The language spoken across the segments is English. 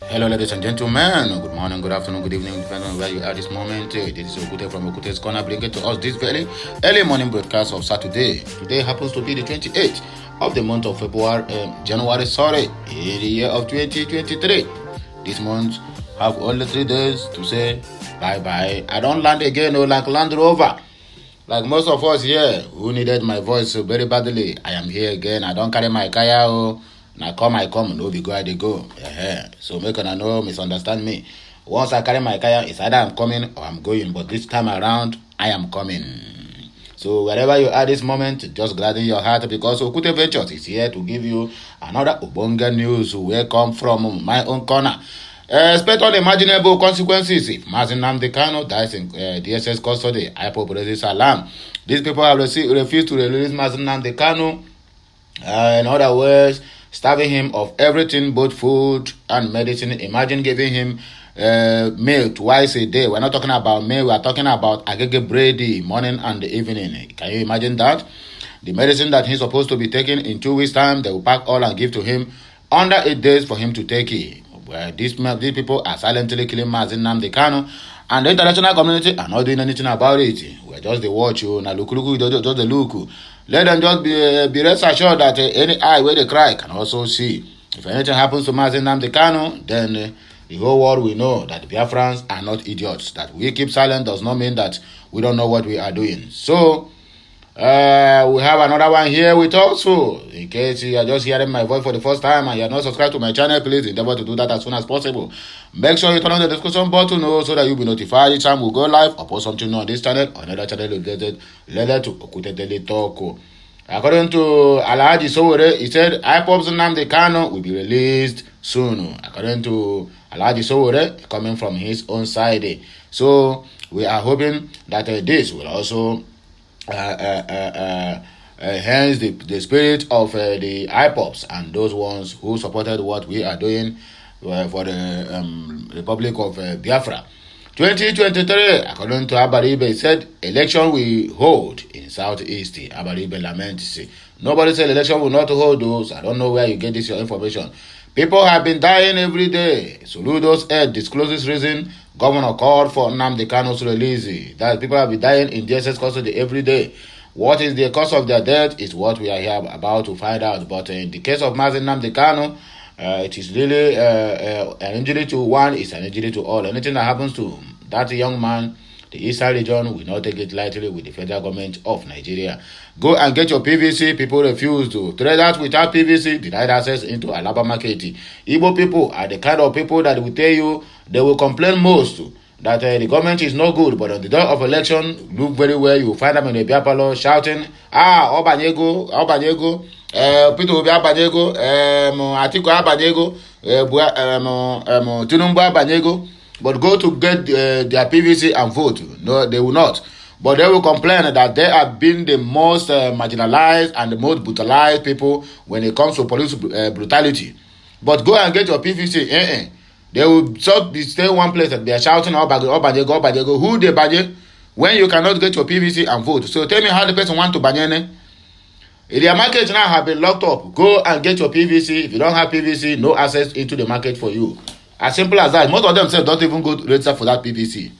Hello, ladies and gentlemen. Good morning, good afternoon, good evening, depending on where you are this moment. This is Okute from Okute's Corner, bringing to us this very early morning broadcast of Saturday. Today happens to be the 28th of the month of January, in the year of 2023. This month have only 3 days to say bye-bye. I don't land again, like Land Rover. Like most of us here who needed my voice so very badly, I am here again. I don't carry my kaya. Now I come, no be go, I dey go. So make una no misunderstand me. Once I carry my kaya, it's either I'm coming or I'm going. But this time around, I am coming. So wherever you are this moment, just gladden your heart because Okute Ventures is here to give you another Ubonga news where come from my own corner. Expect unimaginable consequences if Nnamdi Kanu dies in DSS custody. IPOB raises alarm. These people have refused to release Nnamdi Kanu. In other words, starving him of everything, both food and medicine. Imagine giving him meal twice a day. We're not talking about meal, we're talking about agege bready, morning and evening. Can you imagine that? The medicine that he's supposed to be taking in 2 weeks' time, they will pack all and give to him under 8 days for him to take it. Well, these people are silently killing Nnamdi Kanu, and the international community are not doing anything about it. We're just the watch you, now look, just the look. Let them just be rest assured that any eye where they cry can also see. If anything happens to Nnamdi Kanu, then the whole world will know that Biafrans are not idiots. That we keep silent does not mean that we don't know what we are doing. So, we have another one here with us. So, in case you are just hearing my voice for the first time and you are not subscribed to my channel, please endeavor to do that as soon as possible. Make sure you turn on the discussion button so that you'll be notified each time we go live or post something on this channel or another channel related to Okute Daily Talk. According to Alhaji Sowore, he said IPOB's Nnamdi Kanu will be released soon. According to Alhaji Sowore, coming from his own side. So, we are hoping that this will also hence the spirit of the IPOBs and those ones who supported what we are doing for the Republic of Biafra. 2023, according to Abaribe, said election will hold in Southeast. Abaribe laments. Nobody said election will not hold those. I don't know where you get this your information. People have been dying every day. Soludo's head discloses reason governor called for Nnamdi Kanu's release. That people have been dying in DSS custody every day. What is the cause of their death is what we are here about to find out. But in the case of Nnamdi Kanu, it is really an injury to one is an injury to all. Anything that happens to that young man, the Eastern region will not take it lightly with the federal government of Nigeria. Go and get your PVC. People refuse to. Traders without PVC denied access into Alaba market. Igbo people are the kind of people that will tell you they will complain most that the government is not good, but on the day of election, look very well. You will find them in the Biapalo shouting, Obanyego, Obanyego, Peter Obi Abanyego, Atiku Abanyego, Tinubu Abanyego. But go to get their PVC and vote. No, they will not. But they will complain that they have been the most marginalized and the most brutalized people when it comes to police brutality. But go and get your PVC. They will just be staying one place and they are shouting, Obanyego, Obanyego. Who they banye? When you cannot get your PVC and vote. So tell me how the person want to banye. Their market now have been locked up. Go and get your PVC. If you don't have PVC, no access into the market for you. As simple as that. Most of them don't even go to register for that PVC.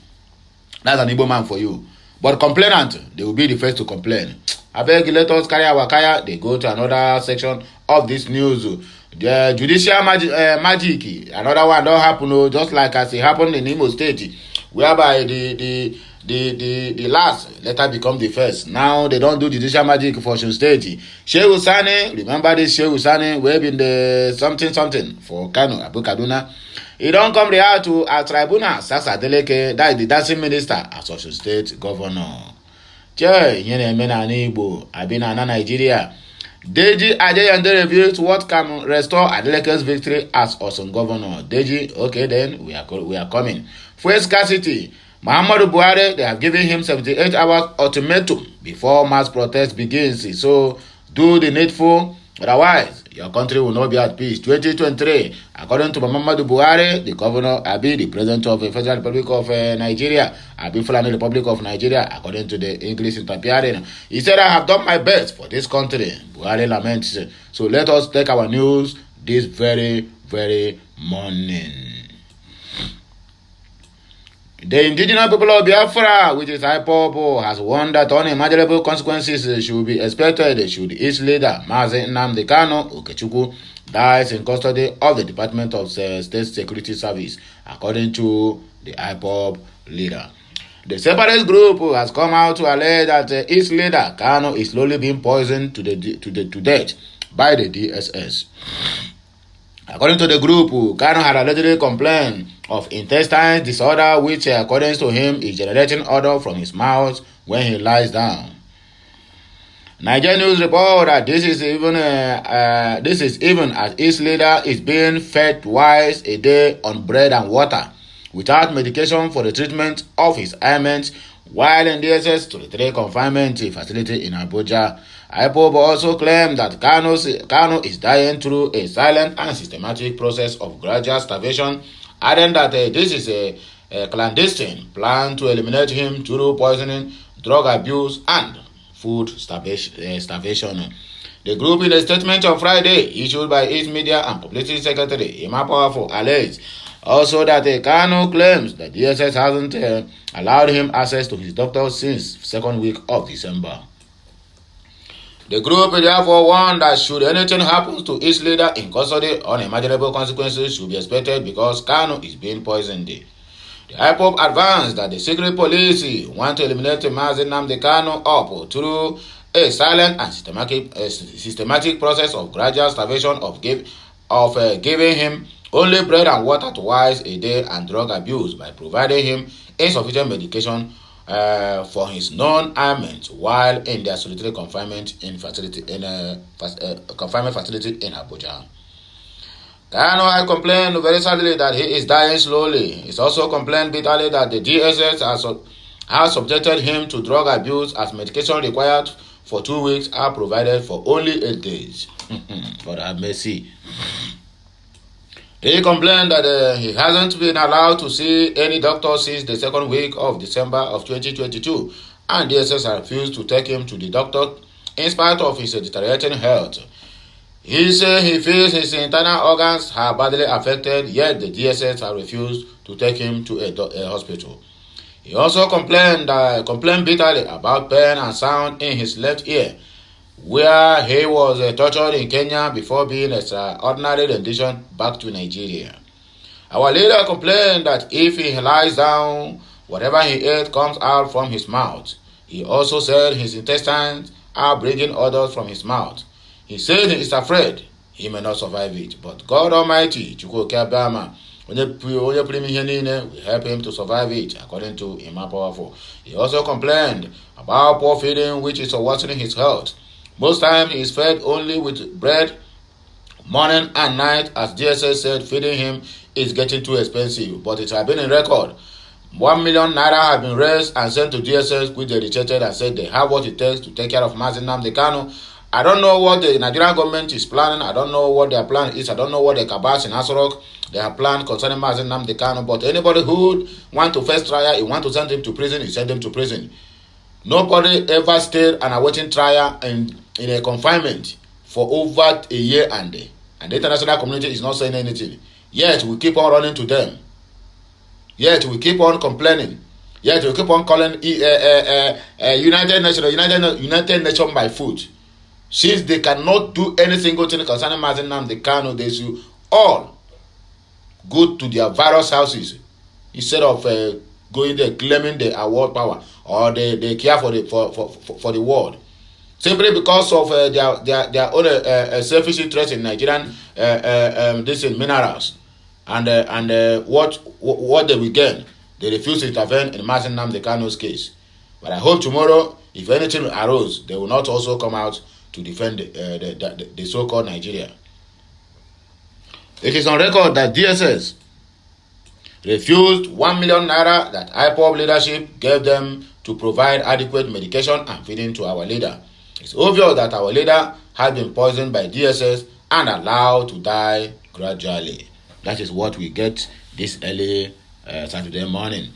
That's an Igbo man for you. But complainant, they will be the first to complain. I beg, let us carry our kaya. They go to another section of this news. The judicial magic, another one don't happen, just like as it happened in Imo State, whereby the last later become the first. Now they don't do judicial magic for Osun State. Shehu Sani, remember this Shehu Sani, we been the something for Kanu, Abu Kaduna. He don't come there to a tribunal. Sasa Deleke, that is the dancing minister as Osun State governor. Che, yene mena Igbo, Abina na Nigeria. Deji Adeyande reveals what can restore Adeleke's victory as Osun governor. Deji, okay then, we are coming. For scarcity, Muhammadu Buhari, they have given him 78 hours ultimatum before mass protest begins. So, do the needful. Otherwise, your country will not be at peace. 2023, according to Muhammadu Buhari, the governor, Abi, the president of the Federal Republic of Nigeria, Abi Fulani Republic of Nigeria, according to the English interpretation, he said, I have done my best for this country. Buhari laments. So let us take our news this very, very morning. The indigenous people of Biafra, which is IPOB, has warned that unimaginable consequences should be expected should its leader, Mazi Nnamdi Kanu Okechukwu, dies in custody of the Department of State Security Service, according to the IPOB leader. The separatist group has come out to allege that its leader, Kanu, is slowly being poisoned to death by the DSS. According to the group, Kanu had allegedly complained of intestinal disorder, which, according to him, is generating odor from his mouth when he lies down. Nigerian news report that this is even as its leader is being fed twice a day on bread and water, without medication for the treatment of his ailments, while in DSS 23 confinement facility in Abuja. IPOB also claimed that Kanu is dying through a silent and systematic process of gradual starvation, adding that this is a clandestine plan to eliminate him through poisoning, drug abuse, and food starvation. The group, in a statement on Friday issued by its media and publicity secretary, Emma Powerful, alleged also that Kanu claims that DSS hasn't allowed him access to his doctor since second week of December. The group therefore warned that should anything happen to its leader in custody, unimaginable consequences should be expected because Kanu is being poisoned. The IPOB advanced that the secret police want to eliminate Mazi Nnamdi Kanu up through a silent and systematic process of gradual starvation of giving him only bread and water twice a day and drug abuse by providing him insufficient medication for his known ailments while in their solitary confinement facility in Abuja. Kanu has complained very sadly that he is dying slowly. He's also complained bitterly that the DSS has subjected him to drug abuse as medication required for 2 weeks are provided for only 8 days. God have mercy. He complained that he hasn't been allowed to see any doctor since the second week of December of 2022, and DSS has refused to take him to the doctor in spite of his deteriorating health. He said he feels his internal organs are badly affected, yet the DSS have refused to take him to a hospital. He also complained bitterly about pain and sound in his left ear, where he was tortured in Kenya before being extraordinarily renditioned back to Nigeria. Our leader complained that if he lies down, whatever he ate comes out from his mouth. He also said his intestines are bringing odors from his mouth. He said he is afraid he may not survive it, but God Almighty, will help him to survive it, according to Emma Powerful. He also complained about poor feeding, which is worsening his health. Most times he is fed only with bread morning and night, as DSS said feeding him is getting too expensive, but it has been in record. 1 million naira have been raised and sent to DSS, which they rejected and said they have what it takes to take care of Mazi Nnamdi Kanu. I don't know what the Nigerian government is planning. I don't know what their plan is. I don't know what the Kabas in Asorok they have planned concerning Mazi Nnamdi Kanu. But anybody who want to first trial, you want to send him to prison, you send him to prison. Nobody ever stayed and awaiting trial in a confinement for over a year and the international community is not saying anything. Yet we keep on running to them. Yet we keep on complaining. Yet we keep on calling United Nations by foot. Since they cannot do any single thing concerning Mazi Nnamdi Kanu, they should all go to their various houses instead of going there claiming the world power or they care for the world. Simply because of their own selfish interest in Nigerian minerals and what they will gain, they refuse to intervene in Mazi Nnamdi Kanu's case. But I hope tomorrow, if anything arose, they will not also come out to defend the so-called Nigeria. It is on record that DSS refused 1 million naira that IPOB leadership gave them to provide adequate medication and feeding to our leader. It's obvious that our leader has been poisoned by DSS and allowed to die gradually. That is what we get this early Saturday morning.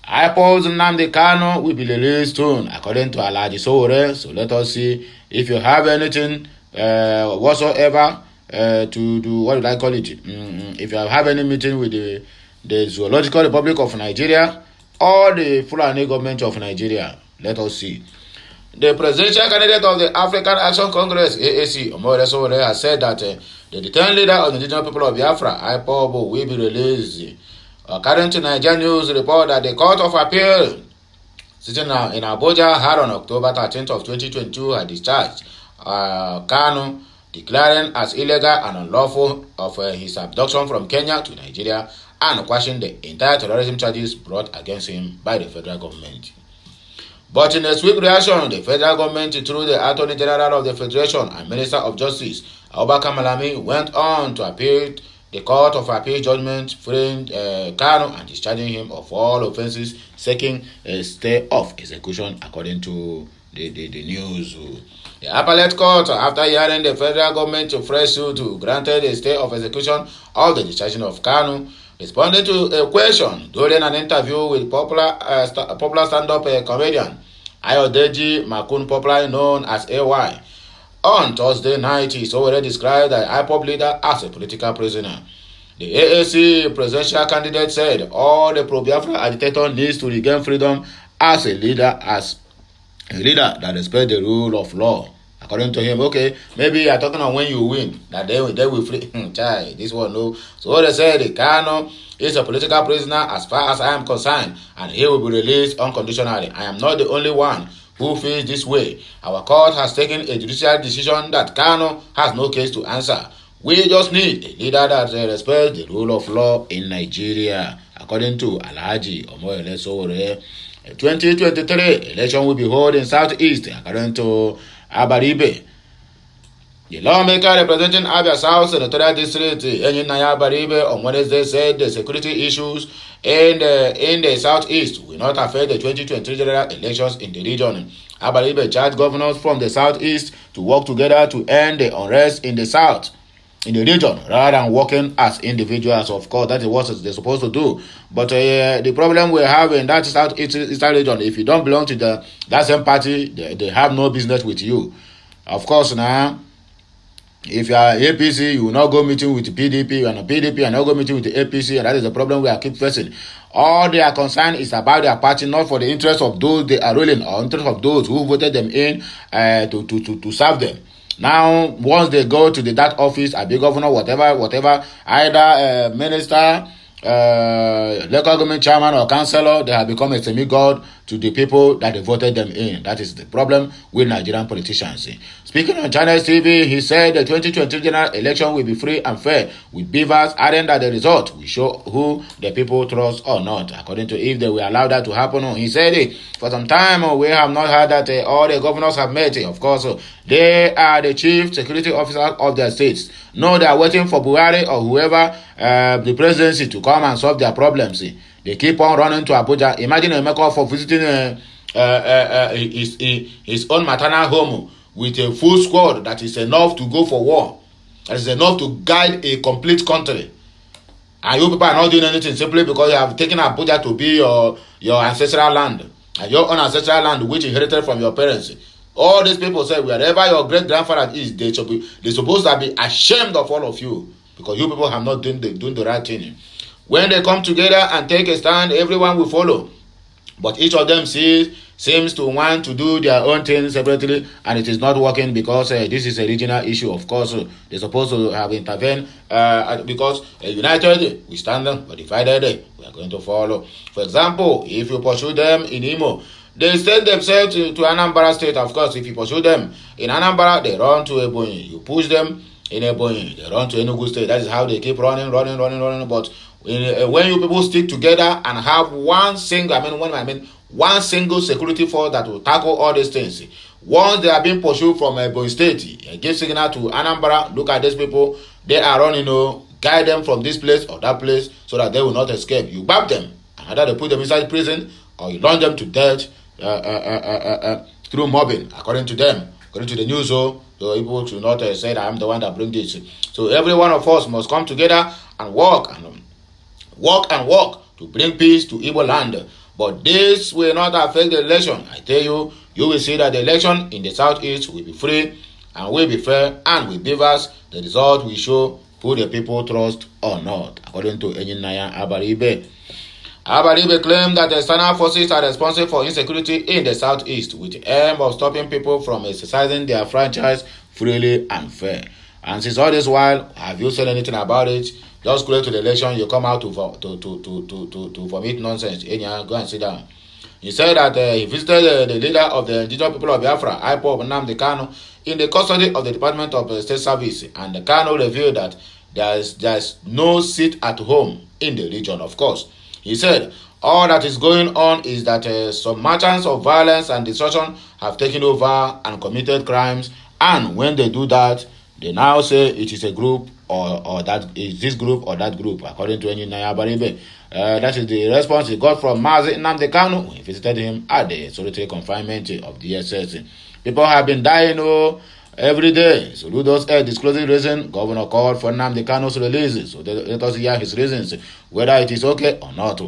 IPOB's Nnamdi Kanu will be released soon, according to Alhaji Sowore. So let us see if you have anything whatsoever to do. What did I call it? If you have any meeting with the Zoological Republic of Nigeria, or the Fulani government of Nigeria? Let us see. The presidential candidate of the African Action Congress, AAC, Omoyele Sowore, has said that the detained leader of the indigenous people of Biafra, IPOB, will be released. According to Nigerian News report that the Court of Appeal sitting in Abuja had on October 13th of 2022 had discharged Kanu, declaring as illegal and unlawful of his abduction from Kenya to Nigeria and questioning the entire terrorism charges brought against him by the federal government. But in a swift reaction, the federal government, through the Attorney General of the Federation and Minister of Justice, Abubakar Malami, went on to appeal the Court of Appeal judgment freeing Kanu and discharging him of all offenses, seeking a stay of execution, according to the news. The appellate court, after hearing the federal government to fresh suit, granted a stay of execution of the discharging of Kanu, responding to a question during an interview with popular stand-up comedian Ayodeji Makun, popularly known as AY. On Thursday night, he already described the IPOB leader as a political prisoner. The AAC presidential candidate said all the pro-Biafra agitator needs to regain freedom as a leader that respects the rule of law. According to him, okay, maybe you're talking on when you win, that they will free. Chai, this one, no. So they said Kanu is a political prisoner as far as I am concerned, and he will be released unconditionally. I am not the only one who feels this way. Our court has taken a judicial decision that Kanu has no case to answer. We just need a leader that respects the rule of law in Nigeria. According to Alhaji Omoyele Sowore, 2023 election will be held in Southeast, according to Abaribe. The lawmaker representing Abia South Senatorial District, Enyinaya Abaribe, on Wednesday said the security issues in the Southeast will not affect the 2023 general elections in the region. Abaribe charged governors from the Southeast to work together to end the unrest in the South, in the region, rather than working as individuals. Of course, that is what they're supposed to do. But the problem we have in that Southeastern region, if you don't belong to that same party, they have no business with you. Of course, now, if you are APC, you will not go meeting with the PDP, and the PDP and not go meeting with the APC, and that is the problem we are keep facing. All they are concerned is about their party, not for the interest of those they are ruling, or interest of those who voted them in to serve them. Now, once they go to that office, a big governor, whatever, either minister, local government chairman or councillor, they have become a semi-god to the people that they voted them in. That is the problem with Nigerian politicians. Speaking on Channels TV, he said the 2020 general election will be free and fair, with beavers adding that the result will show who the people trust or not. According to if they will allow that to happen, he said for some time we have not heard that all the governors have met. Of course, they are the chief security officers of their states. No, they are waiting for Buhari or whoever the presidency to come and solve their problems. They keep on running to Abuja. Imagine Emeka for visiting his own maternal home with a full squad that is enough to go for war. That is enough to guide a complete country. And you people are not doing anything simply because you have taken Abuja to be your ancestral land. And your own ancestral land which inherited from your parents. All these people say wherever your great-grandfather is, they're supposed to be ashamed of all of you. Because you people have not done the right thing. When they come together and take a stand, everyone will follow. But each of them seems to want to do their own thing separately, and it is not working because this is a regional issue. Of course, they're supposed to have intervened because united we stand, but divided we are going to follow. For example, if you pursue them in Imo, they send themselves to Anambra State. Of course, if you pursue them in Anambra, they run to Ebonyi. You push them in Ebonyi, they run to Enugu State. That is how they keep running. But when you people stick together and have one single security force that will tackle all these things, once they are being pursued from Ebonyi State, give signal to Anambra, look at these people, they are running, guide them from this place or that place so that they will not escape. You bab them, and either they put them inside prison or you run them to death through mobbing, according to them, according to the news. So people should not say that I'm the one that bring this. So every one of us must come together and work to bring peace to Igbo land. But this will not affect the election. I tell you, you will see that the election in the Southeast will be free and will be fair, and with beavers, the result will show who the people trust or not, according to Enyinaya Abaribe. Abaribe claimed that the external forces are responsible for insecurity in the southeast with the aim of stopping people from exercising their franchise freely and fair. And since all this while, have you said anything about it? Just close to the election, you come out to vomit nonsense. Enya, go and sit down. He said that he visited the leader of the indigenous people of Biafra, IPOB Nnamdi Kanu, in the custody of the Department of State Service, and the Kanu revealed that there's no seat at home in the region, of course. He said all that is going on is that some merchants of violence and destruction have taken over and committed crimes, and when they do that, they now say it is a group or that is this group or that group, according to Naya Baribe. That is the response he got from Mazi Nnamdi Kanu when he visited him at the solitary confinement of DSS. People have been dying every day. So Ludo's disclosing reason, governor called for Nnamdi Kanu's release. So let us hear his reasons, whether it is okay or not.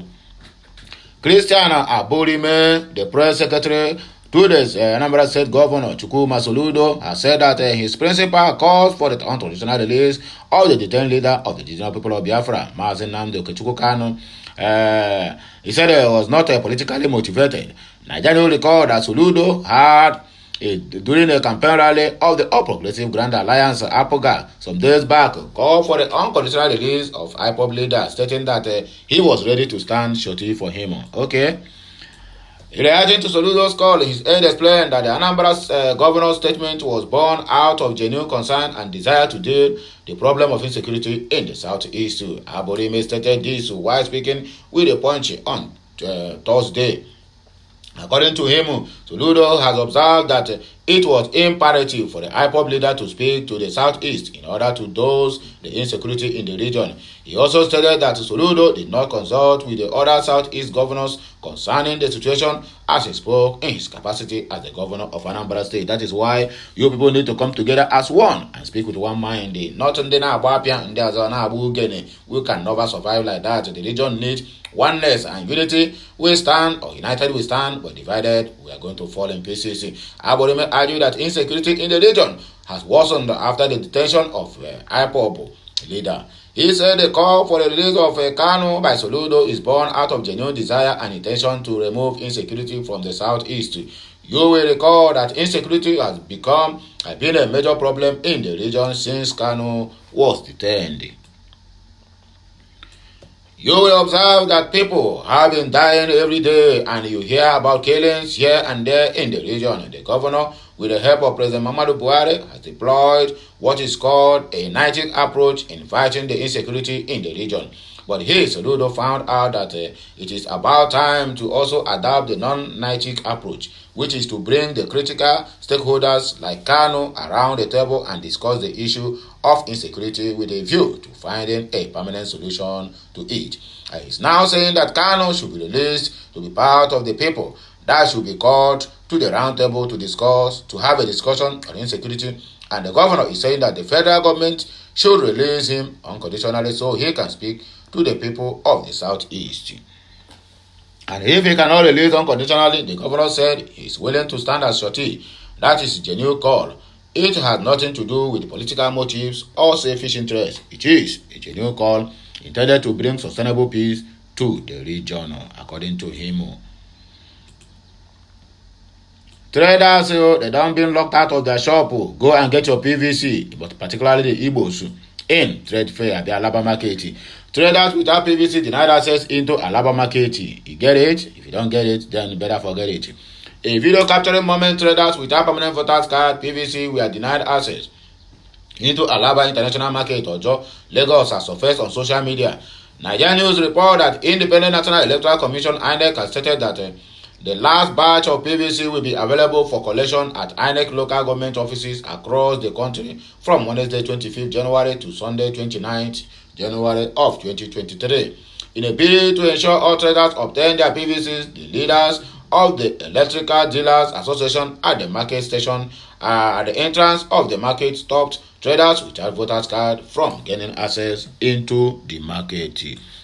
Christiana Aburime, the press secretary to the Anambra State Governor Chukwuma Soludo, has said that his principal calls for the unconditional release of the detained leader of the indigenous people of Biafra, Mazi Nnamdi Kanu. He said it was not politically motivated. Nigeria recalled that Soludo had during a campaign rally of the All Progressive Grand Alliance APOGA some days back, called for the unconditional release of IPOB leader, stating that he was ready to stand shorty for him. Okay. Reacting to Soludo's call, his aide explained that the Anambra governor's statement was born out of genuine concern and desire to deal the problem of insecurity in the southeast. Aborime stated this while speaking with a Punch on Thursday. According to him, Soludo has observed that it was imperative for the IPOB leader to speak to the southeast in order to dose the insecurity in the region. He also stated that Soludo did not consult with the other southeast governors concerning the situation as he spoke in his capacity as the governor of Anambra State. That is why you people need to come together as one and speak with one mind. Not in the we can never survive like that. The region needs oneness and unity. We stand, or united we stand, but divided we are going to fall in pieces. Aborime argued that insecurity in the region has worsened after the detention of IPOB leader. He said the call for the release of Kanu by Soludo is born out of genuine desire and intention to remove insecurity from the southeast. You will recall that insecurity has been a major problem in the region since Kanu was detained. You will observe that people have been dying every day, and you hear about killings here and there in the region. The governor, with the help of President Muhammadu Buhari, has deployed what is called a Nigetic approach in fighting the insecurity in the region. But he, Soludo, found out that it is about time to also adopt the non-Nigetic approach, which is to bring the critical stakeholders like Kanu around the table and discuss the issue of insecurity with a view to finding a permanent solution to it. He is now saying that Kanu should be released to be part of the people that should be called to the round table to have a discussion on insecurity. And the governor is saying that the federal government should release him unconditionally so he can speak to the people of the southeast. And if he cannot release unconditionally, the governor said he is willing to stand as shorty. That is a genuine call. It has nothing to do with political motives or selfish interests. It is a genuine call intended to bring sustainable peace to the region, according to him. Traders, they don't been locked out of their shop. Go and get your PVC, but particularly the Igbos in trade fair at the Alaba market. Traders without PVC denied access into Alaba market. You get it? If you don't get it, then better forget it. A video capturing moment traders without permanent voters card PVC were denied access into Alaba International Market, Ojo, Lagos, has surfaced on social media. Nigerian News report that Independent National Electoral Commission INEC has stated that the last batch of PVC will be available for collection at INEC local government offices across the country from Wednesday 25th January to Sunday 29th January of 2023. In a bid to ensure all traders obtain their PVCs, the leaders of the Electrical Dealers Association at the market station at the entrance of the market stopped traders without voters card from gaining access into the market.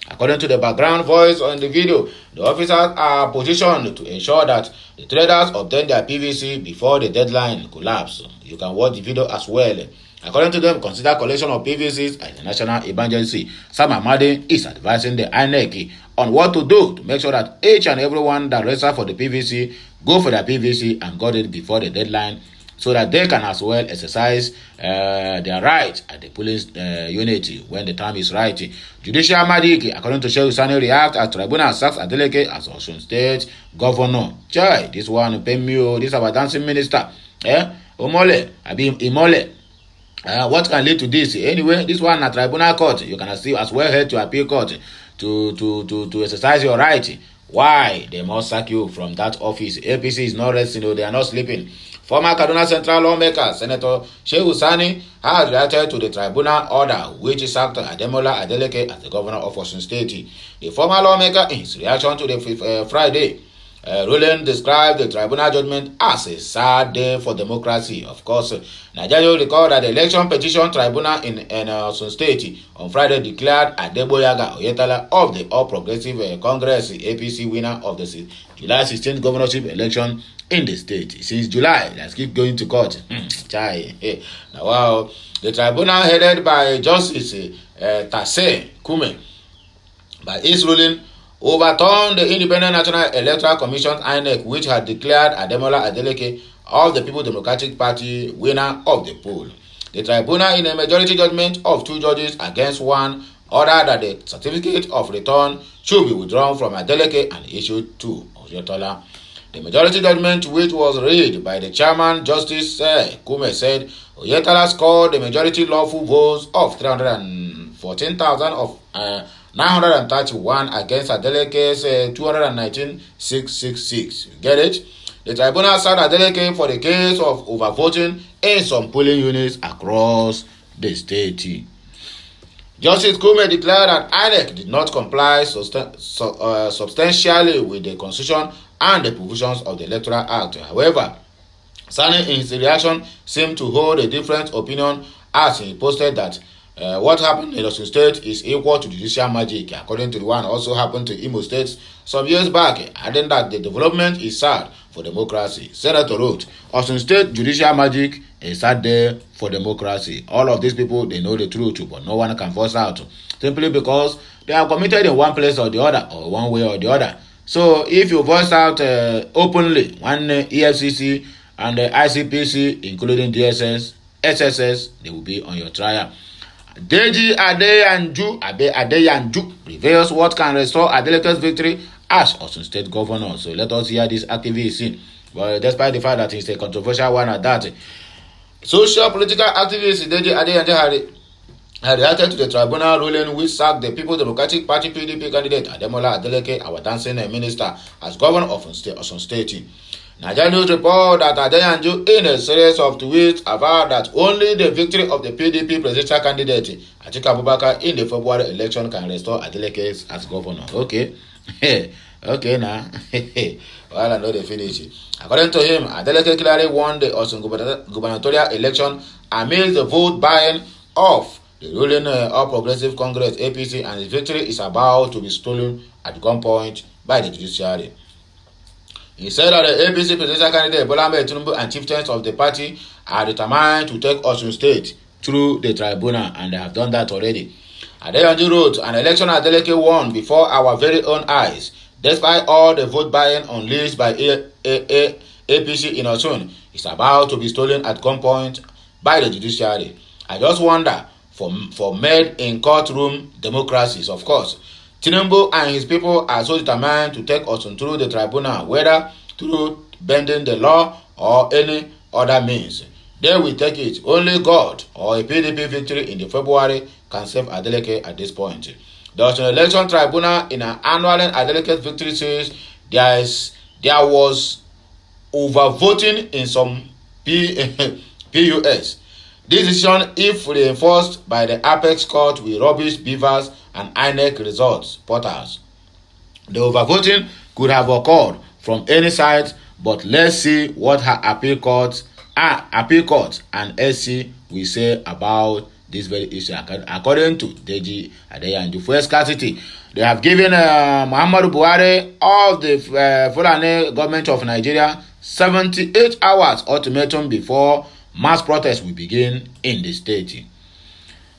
According to the background voice on the video, the officers are positioned to ensure that the traders obtain their PVC before the deadline collapse. You can watch the video as well. According to them, consider collection of PVCs as a national emergency. Sam Amadi is advising the INEC on what to do to make sure that each and everyone that register for the PVC go for their PVC and got it before the deadline, so that they can as well exercise their right at the police unit when the time is right. Judicial Madiki, according to Shehu Sani, react as tribunal sacks Adeleke as Osun State governor. Chai, this one pay me, this our dancing minister. Omole, Abi Imole. What can lead to this? Anyway, this one at tribunal court, you can see as well head to appeal court to exercise your right. Why they must sack you from that office? APC is not resting, they are not sleeping. Former Kaduna Central lawmaker Senator Shehu Sani has reacted to the tribunal order which sacked Ademola Adeleke as the governor of Osun State. The former lawmaker, in his reaction to the Friday ruling, described the tribunal judgment as a sad day for democracy. Of course, Nigeria recalled that the election petition tribunal in Osun State on Friday declared Adeboyaga Oyetala of the All Progressive Congress APC winner of the July 16th governorship election in the state. Since July, let's keep going to court. Now, wow, the tribunal headed by Justice Tase Kume, by its ruling, overturned the Independent National Electoral Commission INEC, which had declared Ademola Adeleke of the People's Democratic Party winner of the poll. The tribunal, in a majority judgment of 2 judges against 1, ordered that the certificate of return should be withdrawn from Adeleke and issued to Oyetola. The majority judgment, which was read by the chairman, Justice Kume, said Oyetola scored the majority lawful votes of 314,000 of 931 against Adeleke's 219,666. You get it? The tribunal said Adeleke for the case of overvoting in some polling units across the state. Justice Kume declared that INEC did not comply substantially with the Constitution and the provisions of the Electoral Act. However, Sani, in his reaction, seemed to hold a different opinion as he posted that what happened in Osun State is equal to judicial magic, according to the one also happened to Imo State some years back, adding that the development is sad for democracy. Senator wrote, Osun State judicial magic is sad day for democracy. All of these people, they know the truth, but no one can force out, simply because they are committed in one place or the other, or one way or the other. So if you voice out openly, one EFCC and the ICPC, including DSS, SSS, they will be on your trial. Deji Adeyanju reveals what can restore Adeleke's victory as Osun State governor. So let us hear this activist. Well, despite the fact that it's a controversial one at that, social political activist Deji Adeyanju had reacted to the tribunal ruling which sacked the People's Democratic Party PDP candidate Ademola Adeleke, our dancing minister, as governor of Osun State. Nigeria News report that Adeyanju, in a series of tweets, avowed that only the victory of the PDP presidential candidate Atiku Abubakar in the February election can restore Adeleke as governor. Okay. Okay now. Well, I know they finish it. According to him, Adeleke clearly won the Osun gubernatorial election amid the vote buying of the ruling All Progressive Congress APC, and his victory is about to be stolen at gunpoint by the judiciary. He said that the APC presidential candidate Bola Ahmed Tinubu and chieftains of the party are determined to take Osun State through the tribunal, and they have done that already. Adeyanju wrote, an election Adeleke won before our very own eyes, despite all the vote buying unleashed by APC in Osun, is about to be stolen at gunpoint by the judiciary. I just wonder, for made in courtroom democracies, of course, Tinubu and his people are so determined to take Osun through the tribunal, whether through bending the law or any other means. They will take it. Only God or a PDP victory in the February can save Adeleke at this point. The Osun Election Tribunal, in an annual Adeleke's victory, says there was overvoting in some PUS. This decision, if reinforced by the Apex Court, will rubbish beavers and INEC results portals. The overvoting could have occurred from any side, but let's see what her appeal court and SC will say about this very issue. According to Deji Adeyanju, for scarcity, they have given Muhammadu Buhari of the Fulani government of Nigeria 78 hours ultimatum before mass protests will begin in the state.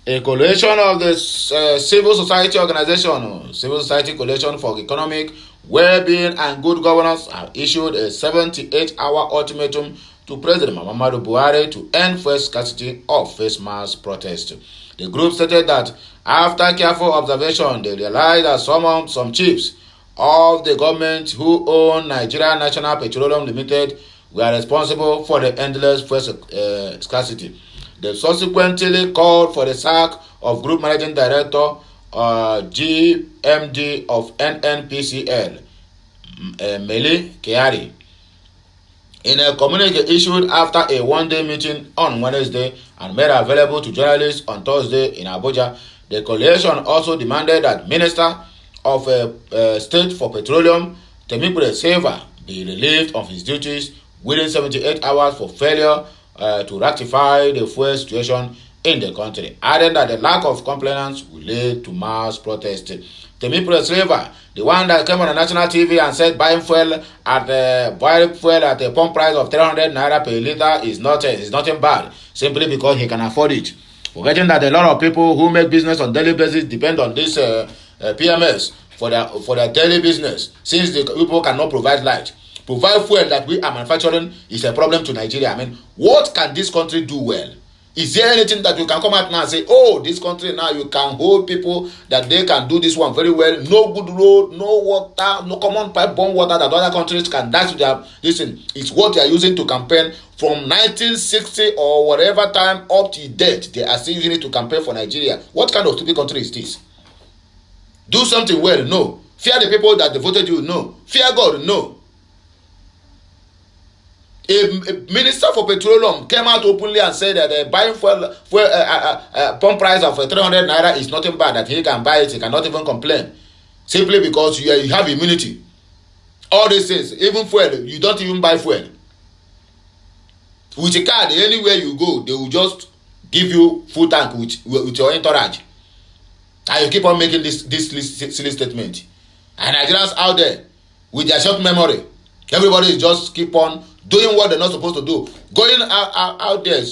A coalition of the civil society organization, Civil Society Coalition for Economic Well-being and Good Governance, have issued a 78-hour ultimatum to President Muhammadu Buhari to end fuel scarcity of face mask protest. The group stated that after careful observation, they realized that some chiefs of the government who own Nigeria National Petroleum Limited were responsible for the endless fuel scarcity. They subsequently called for the sack of Group Managing Director GMD of NNPCL, Mele Kyari. In a communique issued after a one-day meeting on Wednesday and made available to journalists on Thursday in Abuja, the coalition also demanded that Minister of State for Petroleum, Temipure Silva, be relieved of his duties within 78 hours for failure to rectify the fuel situation in the country, adding that the lack of compliance will lead to mass protest. Temipure Silva, the one that came on the national TV and said buying fuel at a pump price of 300 naira per liter is nothing bad, simply because he can afford it. Forgetting that a lot of people who make business on daily basis depend on this PMS for their daily business, since the people cannot provide light. Provide fuel that we are manufacturing is a problem to Nigeria. I mean, what can this country do well? Is there anything that you can come out now and say, oh, this country now you can hold people that they can do this one very well? No good road, no water, no common pipe bomb water that other countries can dash to their listen. It's what they are using to campaign from 1960 or whatever time up to date. They are still using it to campaign for Nigeria. What kind of stupid country is this? Do something well, no. Fear the people that they voted you, no. Fear God, no. A minister for petroleum came out openly and said that buying fuel pump price of 300 naira is nothing bad, that he can buy it, he cannot even complain, simply because you have immunity. All these things, even fuel, you don't even buy fuel. With a card, anywhere you go, they will just give you full tank with your entourage. And you keep on making this silly statement. And Nigerians out there, with their short memory, everybody just keep on doing what they're not supposed to do. Going out there,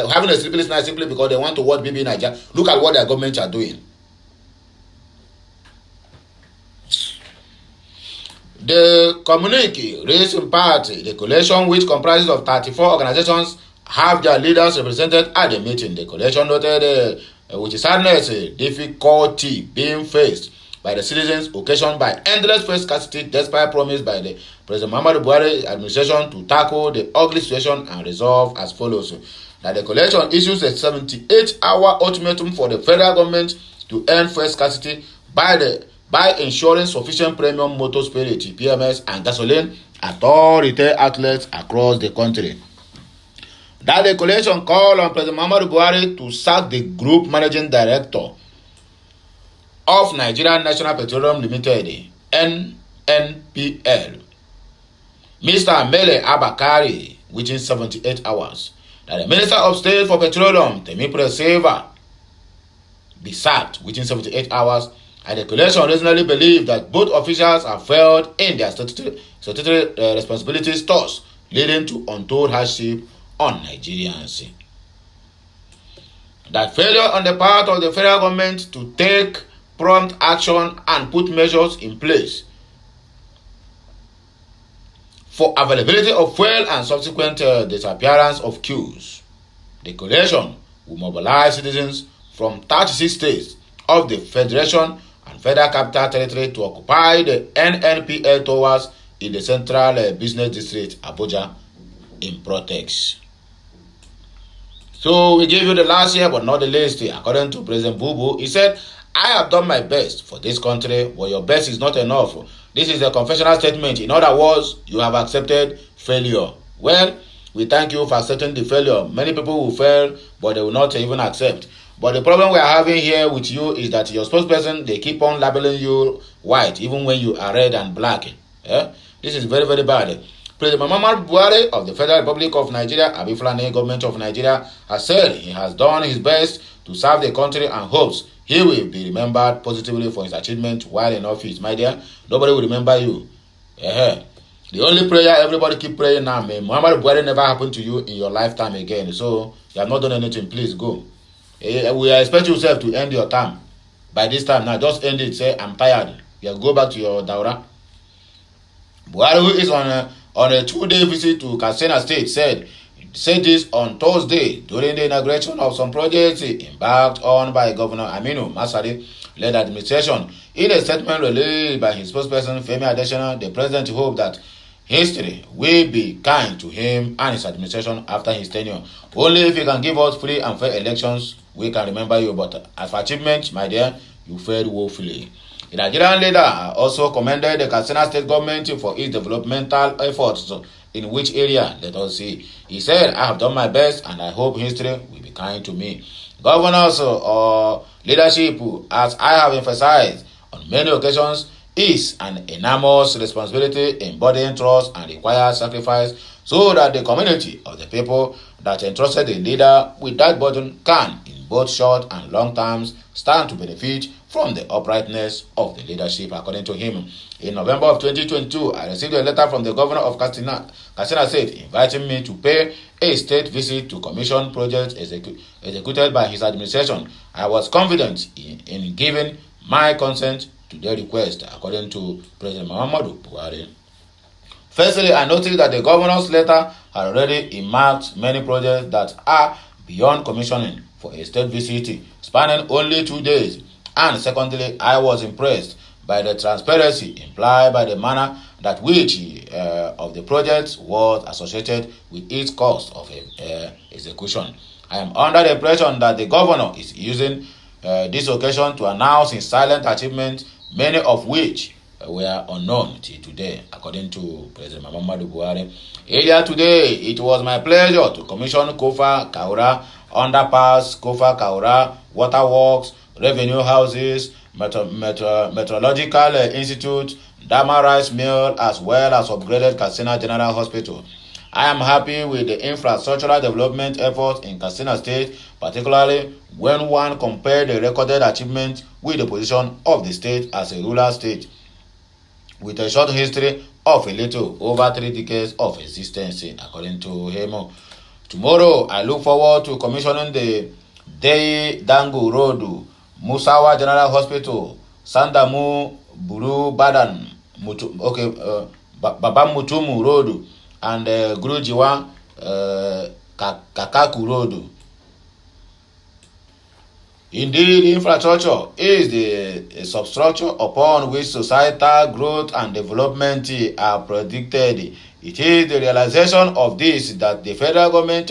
having a sleepless night simply because they want to watch BB Nigeria. Look at what their governments are doing. The communique raised in part the coalition, which comprises of 34 organizations, have their leaders represented at the meeting. The coalition noted with sadness difficulty being faced by the citizens occasioned by endless fuel scarcity, despite promise by the President Muhammadu Buhari administration to tackle the ugly situation and resolve as follows. That the coalition issues a 78-hour ultimatum for the federal government to end fuel scarcity by ensuring sufficient premium motor spirit, PMS, and gasoline at all retail outlets across the country. That the coalition called on President Muhammadu Buhari to sack the group managing director of Nigeria National Petroleum Limited, NNPL, Mr. Mele Abakari, within 78 hours. That the Minister of State for Petroleum, Temipure Silva, be sacked within 78 hours. And the coalition reasonably believe that both officials have failed in their statutory responsibilities, thus leading to untold hardship on Nigerians. That failure on the part of the federal government to take prompt action and put measures in place for availability of fuel and subsequent disappearance of queues. The coalition will mobilize citizens from 36 states of the Federation and Federal Capital Territory to occupy the NNPL towers in the Central Business District, Abuja, in protest. So we gave you the last year, but not the least. According to President Bubu, he said, I have done my best for this country, but your best is not enough. This is a confessional statement. In other words, you have accepted failure. Well, we thank you for accepting the failure. Many people will fail, but they will not even accept. But the problem we are having here with you is that your spokesperson, they keep on labeling you white, even when you are red and black. This is very, very bad. President Muhammadu Buhari of the Federal Republic of Nigeria, Biafrans government of Nigeria, has said he has done his best to serve the country and hopes he will be remembered positively for his achievement while in office. My dear, nobody will remember you. The only prayer everybody keep praying now, man, Muhammad Buhari never happened to you in your lifetime again. So you have not done anything. Please go. We expect yourself to end your term by this time now. Just end it. Say I'm tired. You go back to your Daura. Buhari, who is on a 2-day visit to Katsina State, said this on Thursday during the inauguration of some projects embarked on by Governor Aminu Masari-led administration. In a statement released by his spokesperson Femi Adesina, the president hoped that history will be kind to him and his administration after his tenure. Only if you can give us free and fair elections, we can remember you. But as for achievement, my dear, you failed woefully. The Nigerian leader also commended the Katsina State government for its developmental efforts. In which area? Let us see. He said, I have done my best and I hope history will be kind to me. Governors or leadership, as I have emphasized on many occasions, is an enormous responsibility, embodying trust and requires sacrifice so that the community of the people that entrusted the leader with that burden can, in both short and long terms, stand to benefit from the uprightness of the leadership, according to him. In November of 2022, I received a letter from the governor of Katsina State inviting me to pay a state visit to commission projects executed by his administration. I was confident in giving my consent to their request, according to President Muhammadu Buhari. Firstly, I noticed that the governor's letter had already earmarked many projects that are beyond commissioning for a state visit, spanning only 2 days. And secondly, I was impressed by the transparency implied by the manner that which of the projects was associated with its cost of execution. I am under the impression that the governor is using this occasion to announce his silent achievements, many of which were unknown till today, according to President Muhammadu Buhari. Earlier today, it was my pleasure to commission Kofa Kaura underpass, Kofa Kaura waterworks, revenue houses, meteorological institute, Dama rice mill, as well as upgraded Katsina General Hospital. I am happy with the infrastructural development efforts in Katsina State, particularly when one compared the recorded achievement with the position of the state as a rural state, with a short history of a little over 3 decades of existence, according to Hemo. Tomorrow, I look forward to commissioning the Dei Dangu Road, Musawa General Hospital, Sandamu Buru Badan, Babamutumu Road, and Gurujiwa Kakaku Road. Indeed, infrastructure is the substructure upon which societal growth and development are predicted. It is the realization of this that the federal government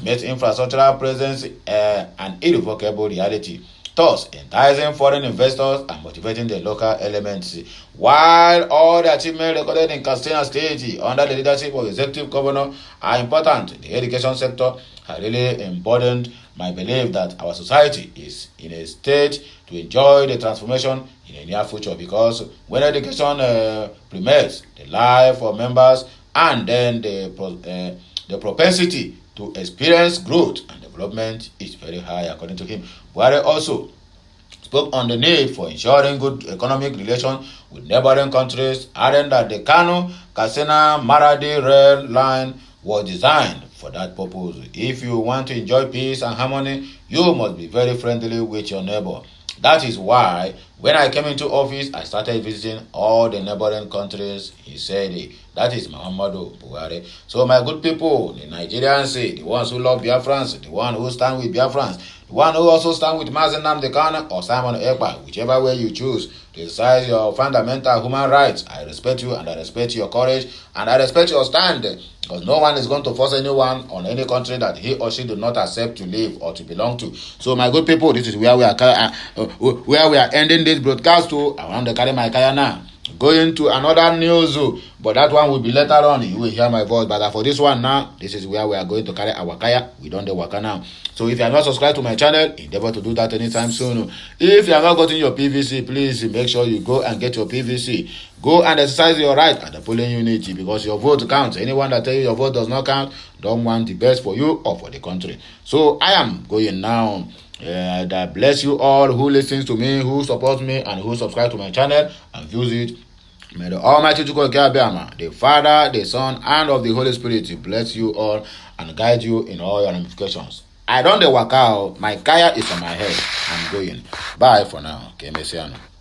makes infrastructural presence an irrevocable reality, thus enticing foreign investors and motivating the local elements. While all the achievements recorded in Katsina State under the leadership of Executive Governor are important, the education sector has really embodied my belief that our society is in a state to enjoy the transformation in the near future, because when education permits the life of members and then the propensity to experience growth and development is very high, according to him. Buhari also spoke on the need for ensuring good economic relations with neighboring countries, adding that the Kanu Katsina Maradi rail line was designed for that purpose. If you want to enjoy peace and harmony, you must be very friendly with your neighbor. That is why when I came into office, I started visiting all the neighboring countries, he said. That is Muhammadu Buhari. So my good people, the Nigerians, the ones who love Biafrans, the one who stand with Biafrans, the one who also stand with Nnamdi Kanu or Simon Ekpa, whichever way you choose to exercise your fundamental human rights, I respect you and I respect your courage and I respect your stand. Because no one is going to force anyone on any country that he or she do not accept to live or to belong to. So my good people, this is where we are ending this broadcast to. I want to carry my kaya now. Going to another news, but that one will be later on. You will hear my voice. But for this one now, this is where we are going to carry our kaya. We don't do waka now. So if you are not subscribed to my channel, endeavor to do that anytime soon. If you have not gotten your PVC, please make sure you go and get your PVC. Go and exercise your right at the polling unit, because your vote counts. Anyone that tells you your vote does not count don't want the best for you or for the country. So I am going now. God bless you all who listens to me, who supports me, and who subscribe to my channel and views it. May the Almighty Chukwuka, the Father, the Son, and of the Holy Spirit bless you all and guide you in all your ramifications. I don't waka out. My kaya is on my head. I'm going. Bye for now. Okay, Messiano.